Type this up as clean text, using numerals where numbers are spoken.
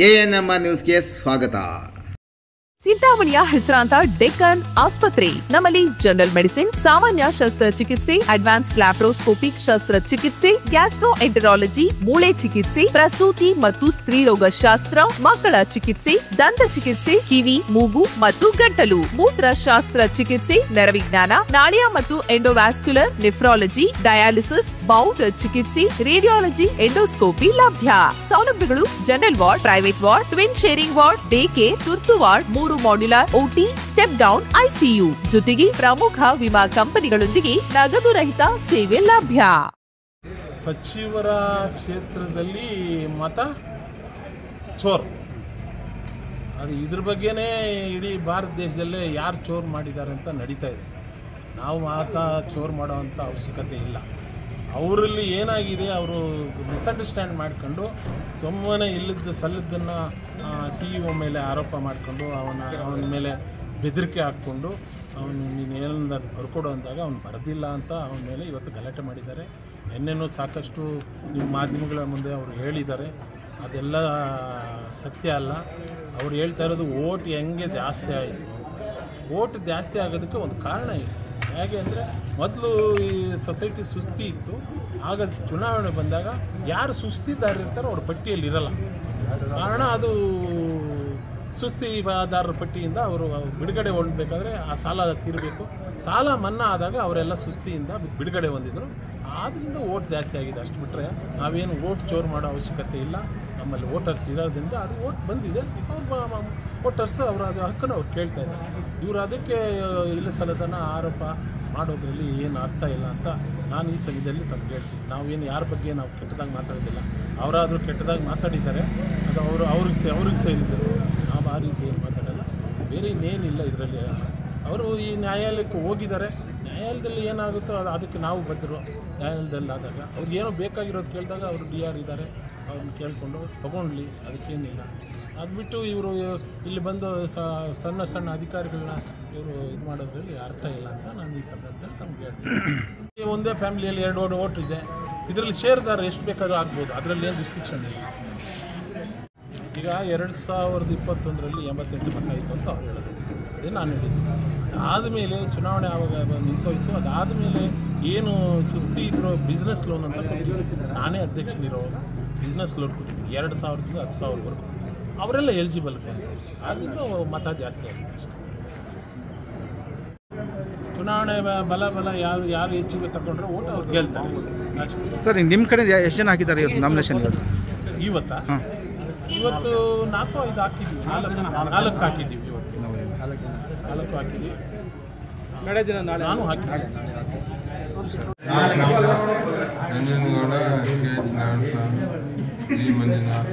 ANM ನ್ಯೂಸ್ಗೆ ಸ್ವಾಗತ. ಚಿಂತಾಮಣಿಯ ಹೆಸರಾಂತ ಡೆಕ್ಕನ್ ಆಸ್ಪತ್ರೆ. ನಮ್ಮಲ್ಲಿ ಜನರಲ್ ಮೆಡಿಸಿನ್, ಸಾಮಾನ್ಯ ಶಸ್ತ್ರಚಿಕಿತ್ಸೆ, ಅಡ್ವಾನ್ಸ್ಡ್ ಲ್ಯಾಪ್ರೋಸ್ಕೋಪಿಕ್ ಶಸ್ತ್ರಚಿಕಿತ್ಸೆ, ಗ್ಯಾಸ್ಟ್ರೋಎಂಟರಾಲಜಿ, ಮೂಳೆ ಚಿಕಿತ್ಸೆ, ಪ್ರಸೂತಿ ಮತ್ತು ಸ್ತ್ರೀರೋಗ ಶಾಸ್ತ್ರ, ಮಕ್ಕಳ ಚಿಕಿತ್ಸೆ, ದಂತ ಚಿಕಿತ್ಸೆ, ಕಿವಿ, ಮೂಗು ಮತ್ತು ಗಂಟಲು, ಮೂತ್ರ ಶಾಸ್ತ್ರ ಚಿಕಿತ್ಸೆ, ನರವಿಜ್ಞಾನ, ನಾಳಿಯ ಮತ್ತು ಎಂಡೋವ್ಯಾಸ್ಕ್ಯುಲರ್, ನೆಫ್ರಾಲಜಿ, ಡಯಾಲಿಸಿಸ್, ಬೌಲ್ ಚಿಕಿತ್ಸೆ, ರೇಡಿಯಾಲಜಿ, ಎಂಡೋಸ್ಕೋಪಿ ಲಭ್ಯ. ಸೌಲಭ್ಯಗಳು general ward, private ward, twin sharing ward, day care, ತುರ್ತು ward, 3 modular OT, step down ICU ಜೊತೆಗೆ ಪ್ರಮುಖ ವಿಮಾ ಕಂಪನಿಗಳೊಂದಿಗೆ ನಗದು ರಹಿತ ಸೇವೆ ಲಭ್ಯ. ಸಚಿವರ ಕ್ಷೇತ್ರದಲ್ಲಿ ಮತ ಚೋರ್, ಅದು ಇದ್ರ ಬಗ್ಗೆನೇ ಇಡೀ ಭಾರತ ದೇಶದಲ್ಲೇ ಯಾರು ಚೋರ್ ಮಾಡಿದ್ದಾರೆ ಅಂತ ನಡೀತಾ ಇದೆ. ನಾವು ಮತ ಚೋರ್ ಮಾಡೋವಂಥ ಅವಶ್ಯಕತೆ ಇಲ್ಲ. ಅವರಲ್ಲಿ ಏನಾಗಿದೆ, ಅವರು ಮಿಸ್ಅಂಡರ್ಸ್ಟ್ಯಾಂಡ್ ಮಾಡ್ಕೊಂಡು ಸುಮ್ಮನೆ ಇಲ್ಲದ್ದು ಸಲ್ಲದ್ದನ್ನು CEO ಮೇಲೆ ಆರೋಪ ಮಾಡಿಕೊಂಡು ಅವನ ಮೇಲೆ ಬೆದರಿಕೆ ಹಾಕ್ಕೊಂಡು ನೀನು ಏನನ್ನ ಬರ್ಕೊಡು ಅಂದಾಗ ಅವ್ನು ಬರೆದಿಲ್ಲ ಅಂತ ಅವನ ಮೇಲೆ ಇವತ್ತು ಗಲಾಟೆ ಮಾಡಿದ್ದಾರೆ. ನಿನ್ನೆನೂ ಸಾಕಷ್ಟು ನಿಮ್ಮ ಮಾಧ್ಯಮಗಳ ಮುಂದೆ ಅವರು ಹೇಳಿದ್ದಾರೆ. ಅದೆಲ್ಲ ಸತ್ಯ ಅಲ್ಲ. ಅವ್ರು ಹೇಳ್ತಾ ಇರೋದು ಓಟ್ ಹೆಂಗೆ ಜಾಸ್ತಿ ಆಯಿತು. ಓಟ್ ಜಾಸ್ತಿ ಆಗೋದಕ್ಕೆ ಒಂದು ಕಾರಣ ಇದೆ. ಹೇಗೆ ಅಂದರೆ, ಮೊದಲು ಈ ಸೊಸೈಟಿ ಸುಸ್ತಿ ಇತ್ತು. ಆಗ ಚುನಾವಣೆ ಬಂದಾಗ ಯಾರು ಸುಸ್ತಿದಾರರಿರ್ತಾರೋ ಅವ್ರ ಪಟ್ಟಿಯಲ್ಲಿ ಇರಲ್ಲ. ಕಾರಣ ಅದು ಸುಸ್ತಿದಾರರ ಪಟ್ಟಿಯಿಂದ ಅವರು ಬಿಡುಗಡೆ ಹೊಂದಬೇಕಾದ್ರೆ ಆ ಸಾಲ ತೀರಬೇಕು. ಸಾಲ ಮನ್ನಾ ಆದಾಗ ಅವರೆಲ್ಲ ಸುಸ್ತಿಯಿಂದ ಬಿಡುಗಡೆ ಹೊಂದಿದ್ರು. ಆದ್ದರಿಂದ ಓಟ್ ಜಾಸ್ತಿ ಆಗಿದೆ. ಅಷ್ಟು ಬಿಟ್ಟರೆ ನಾವೇನು ಓಟ್ ಚೋರ್ ಮಾಡೋ ಅವಶ್ಯಕತೆ ಇಲ್ಲ. ನಮ್ಮಲ್ಲಿ ವೋಟರ್ಸ್ ಇರೋದ್ರಿಂದ ಅದು ಓಟ್ ಬಂದಿದೆ. ಅವ್ರ ವೋಟರ್ಸ್ ಅವರ ಅದು ಹಕ್ಕನ್ನು ಅವ್ರು ಕೇಳ್ತಾ ಇದ್ದಾರೆ. ಇವರು ಅದಕ್ಕೆ ಇಲ್ಲ ಸಲ್ಲದನ್ನು ಆರೋಪ ಮಾಡೋದ್ರಲ್ಲಿ ಏನು ಅರ್ಥ ಇಲ್ಲ ಅಂತ ನಾನು ಈ ಸಮಯದಲ್ಲಿ ತಮ್ಗೆ ಹೇಳ್ತೀನಿ. ನಾವೇನು ಯಾರ ಬಗ್ಗೆ ನಾವು ಕೆಟ್ಟದಾಗಿ ಮಾತಾಡೋದಿಲ್ಲ. ಅವರಾದರೂ ಕೆಟ್ಟದಾಗಿ ಮಾತಾಡಿದ್ದಾರೆ, ಅದು ಅವ್ರಿಗೆ ಸೇರಿದ್ದರು. ನಾವು ಆ ರೀತಿ ಏನು ಮಾತಾಡೋಲ್ಲ. ಬೇರೆ ಇನ್ನೇನಿಲ್ಲ ಇದರಲ್ಲಿ. ಅವರು ಈ ನ್ಯಾಯಾಲಯಕ್ಕೆ ಹೋಗಿದ್ದಾರೆ. ನ್ಯಾಯಾಲಯದಲ್ಲಿ ಏನಾಗುತ್ತೋ ಅದಕ್ಕೆ ನಾವು ಬದ್ದರು. ನ್ಯಾಯಾಲಯದಲ್ಲಿ ಆದಾಗ ಅವ್ರಿಗೆ ಏನೋ ಬೇಕಾಗಿರೋದು ಕೇಳಿದಾಗ ಅವರು DR ಇದ್ದಾರೆ, ಅವ್ರನ್ನ ಕೇಳಿಕೊಂಡು ತೊಗೊಂಡ್ಲಿ, ಅದಕ್ಕೇನಿಲ್ಲ. ಅದು ಬಿಟ್ಟು ಇವರು ಇಲ್ಲಿ ಬಂದು ಸಣ್ಣ ಸಣ್ಣ ಅಧಿಕಾರಿಗಳನ್ನ ಇವರು ಇದು ಮಾಡೋದ್ರಲ್ಲಿ ಅರ್ಥ ಇಲ್ಲ ಅಂತ ನಾನು ಈ ಸಂದರ್ಭದಲ್ಲಿ ತಮ್ಗೆ ಹೇಳ್ತೀನಿ. ಒಂದೇ ಫ್ಯಾಮಿಲಿಯಲ್ಲಿ 2 ಓಟ್ ಇದೆ. ಇದರಲ್ಲಿ ಷೇರ್ದಾರ ಎಷ್ಟು ಬೇಕಾದ್ರೂ ಆಗ್ಬೋದು. ಅದರಲ್ಲಿ ಏನು ರಿಸ್ಟ್ರಿಕ್ಷನ್ ಇಲ್ಲ. ಈಗ 2021ರಲ್ಲಿ 88 ಮತ ಇತ್ತು ಅಂತ ಅವ್ರು ಹೇಳಿದ್ರು. ಅದೇ ನಾನು ಹೇಳಿದ್ದು. ಅದಾದಮೇಲೆ ಚುನಾವಣೆ ಆವಾಗ ನಿಂತೋಯ್ತು. ಅದಾದಮೇಲೆ ಏನು ಸುಸ್ತಿ ಇದ್ರೋ ಬಿಸ್ನೆಸ್ ಲೋನ್ ಅಂತ ಕೊಟ್ಟಿದ್ರು. ನಾನೇ ಅಧ್ಯಕ್ಷನಿರೋವಾಗ ಬಿಸ್ನೆಸ್ ಲೋನ್ ಕೊಟ್ಟಿದ್ದೆ 2,000ದಿಂದ 10,000ವರೆಗೂ. ಅವರೆಲ್ಲ ಎಲಿಜಿಬಲ್. ಆದ್ದರಿಂದ ಮತ ಜಾಸ್ತಿ ಆಗಿದೆ ಅಷ್ಟೇ. ಚುನಾವಣೆ ಬಲ ಯಾರು ಹೆಚ್ಚಿಗೆ ತಗೊಂಡ್ರೆ ಓಟ್ ಅವ್ರು ಗೆಲ್ತಾರೆ ಅಷ್ಟೇ. ಸರ್, ನಿಮ್ಮ ಕಡೆ ಎಷ್ಟು ಜನ ಹಾಕಿದ್ದಾರೆ ನಾಮಿನೇಷನ್ ಇವತ್ತು 4-5 ಹಾಕಿದ್ದೀವಿ. 4 ಹಾಕಿದ್ದೀವಿ. ಇವತ್ತು 4 ಹಾಕಿದ್ದೀವಿ. ನಾಳೆ ದಿನ ನಾನು ಹಾಕಿದ್ದೀನಿ. ನಂಜನಗೌಡ, K. ಮಂಜುನಾಥ್